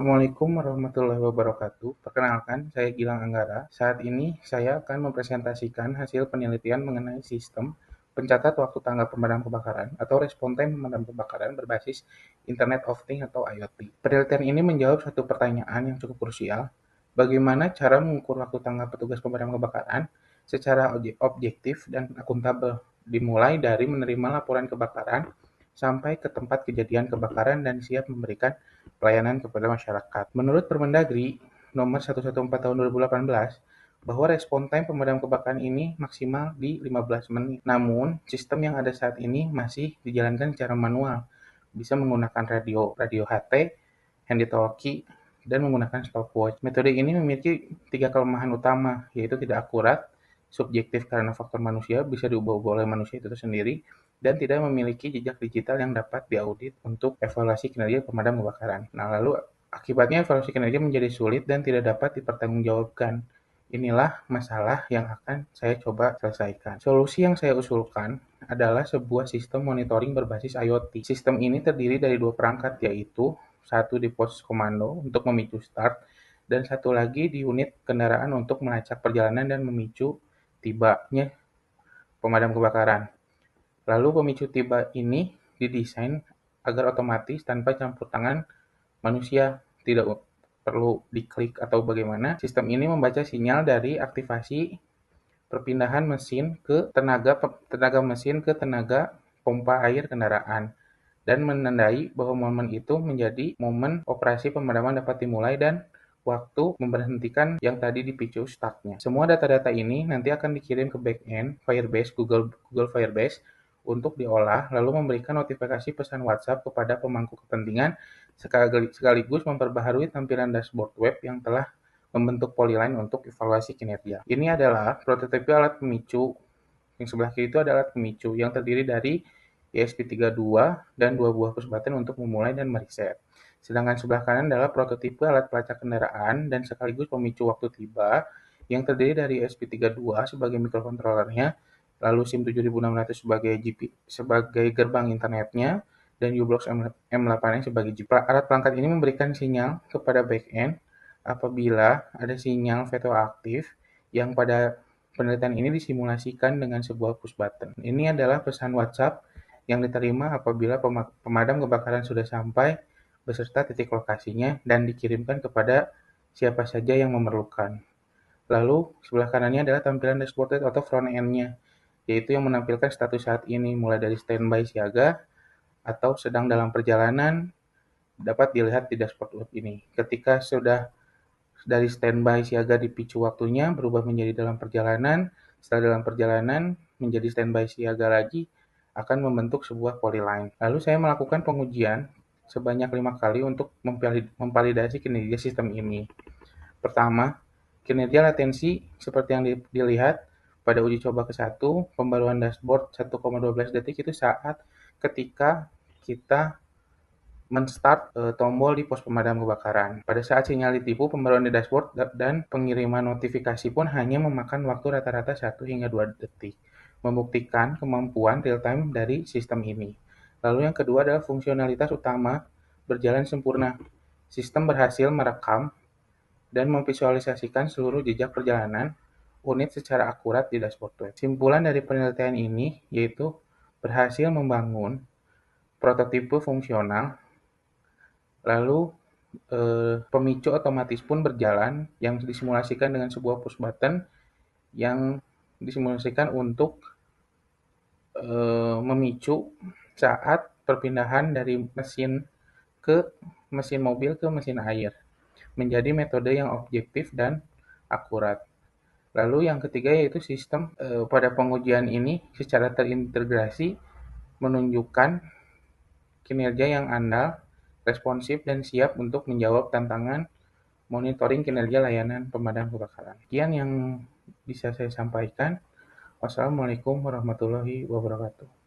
Assalamualaikum warahmatullahi wabarakatuh. Perkenalkan, saya Gilang Anggara. Saat ini saya akan mempresentasikan hasil penelitian mengenai sistem pencatat waktu tanggap pemadam kebakaran atau respon time pemadam kebakaran berbasis Internet of Things atau IoT. Penelitian ini menjawab satu pertanyaan yang cukup krusial. Bagaimana cara mengukur waktu tanggap petugas pemadam kebakaran secara objektif dan akuntabel, dimulai dari menerima laporan kebakaran sampai ke tempat kejadian kebakaran dan siap memberikan pelayanan kepada masyarakat. Menurut Permendagri nomor 114 tahun 2018, bahwa respon time pemadam kebakaran ini maksimal di 15 menit. Namun, sistem yang ada saat ini masih dijalankan secara manual. Bisa menggunakan radio HT, handy talkie, dan menggunakan stopwatch. Metode ini memiliki 3 kelemahan utama, yaitu tidak akurat, subjektif karena faktor manusia, bisa diubah-ubah oleh manusia itu sendiri, dan tidak memiliki jejak digital yang dapat diaudit untuk evaluasi kinerja pemadam kebakaran. Nah, lalu akibatnya evaluasi kinerja menjadi sulit dan tidak dapat dipertanggungjawabkan. Inilah masalah yang akan saya coba selesaikan. Solusi yang saya usulkan adalah sebuah sistem monitoring berbasis IoT. Sistem ini terdiri dari 2 perangkat, yaitu satu di pos komando untuk memicu start, dan satu lagi di unit kendaraan untuk melacak perjalanan dan memicu tibanya pemadam kebakaran. Lalu pemicu tiba ini didesain agar otomatis tanpa campur tangan manusia, tidak perlu diklik atau bagaimana. Sistem ini membaca sinyal dari aktivasi perpindahan mesin ke tenaga mesin ke tenaga pompa air kendaraan dan menandai bahwa momen itu menjadi momen operasi pemadaman dapat dimulai dan waktu memberhentikan yang tadi dipicu startnya. Semua data-data ini nanti akan dikirim ke backend Firebase Google Firebase untuk diolah, lalu memberikan notifikasi pesan WhatsApp kepada pemangku kepentingan sekaligus memperbaharui tampilan dashboard web yang telah membentuk polyline untuk evaluasi kinerja. Ini adalah prototipe alat pemicu. Yang sebelah kiri itu adalah alat pemicu yang terdiri dari ESP32 dan 2 buah push button untuk memulai dan mereset. Sedangkan sebelah kanan adalah prototipe alat pelacak kendaraan dan sekaligus pemicu waktu tiba yang terdiri dari ESP32 sebagai mikrokontrolernya, lalu SIM 7600 sebagai gerbang internetnya, dan U-Blox M8 sebagai GP. Alat pelangkat ini memberikan sinyal kepada backend apabila ada sinyal VTO aktif yang pada penelitian ini disimulasikan dengan sebuah push button. Ini adalah pesan WhatsApp yang diterima apabila pemadam kebakaran sudah sampai beserta titik lokasinya dan dikirimkan kepada siapa saja yang memerlukan. Lalu sebelah kanannya adalah tampilan dashboard atau front end-nya, yaitu yang menampilkan status saat ini mulai dari standby siaga atau sedang dalam perjalanan dapat dilihat di dashboard web ini. Ketika sudah dari standby siaga dipicu waktunya berubah menjadi dalam perjalanan, setelah dalam perjalanan menjadi standby siaga lagi akan membentuk sebuah polyline. Lalu saya melakukan pengujian sebanyak 5 kali untuk memvalidasi kinerja sistem ini. Pertama, kinerja latensi seperti yang dilihat pada uji coba ke-1, pembaruan dashboard 1,12 detik itu saat ketika kita men-start tombol di pos pemadam kebakaran. Pada saat sinyal ditipu, pembaruan di dashboard dan pengiriman notifikasi pun hanya memakan waktu rata-rata 1 hingga 2 detik, membuktikan kemampuan real-time dari sistem ini. Lalu yang kedua adalah fungsionalitas utama berjalan sempurna. Sistem berhasil merekam dan memvisualisasikan seluruh jejak perjalanan unit secara akurat di dashboard web. Simpulan dari penelitian ini yaitu berhasil membangun prototipe fungsional, lalu pemicu otomatis pun berjalan yang disimulasikan dengan sebuah push button yang disimulasikan untuk memicu saat perpindahan dari mesin mobil ke mesin air, menjadi metode yang objektif dan akurat. Lalu yang ketiga yaitu sistem pada pengujian ini secara terintegrasi menunjukkan kinerja yang andal, responsif, dan siap untuk menjawab tantangan monitoring kinerja layanan pemadam kebakaran. Sekian yang bisa saya sampaikan. Wassalamualaikum warahmatullahi wabarakatuh.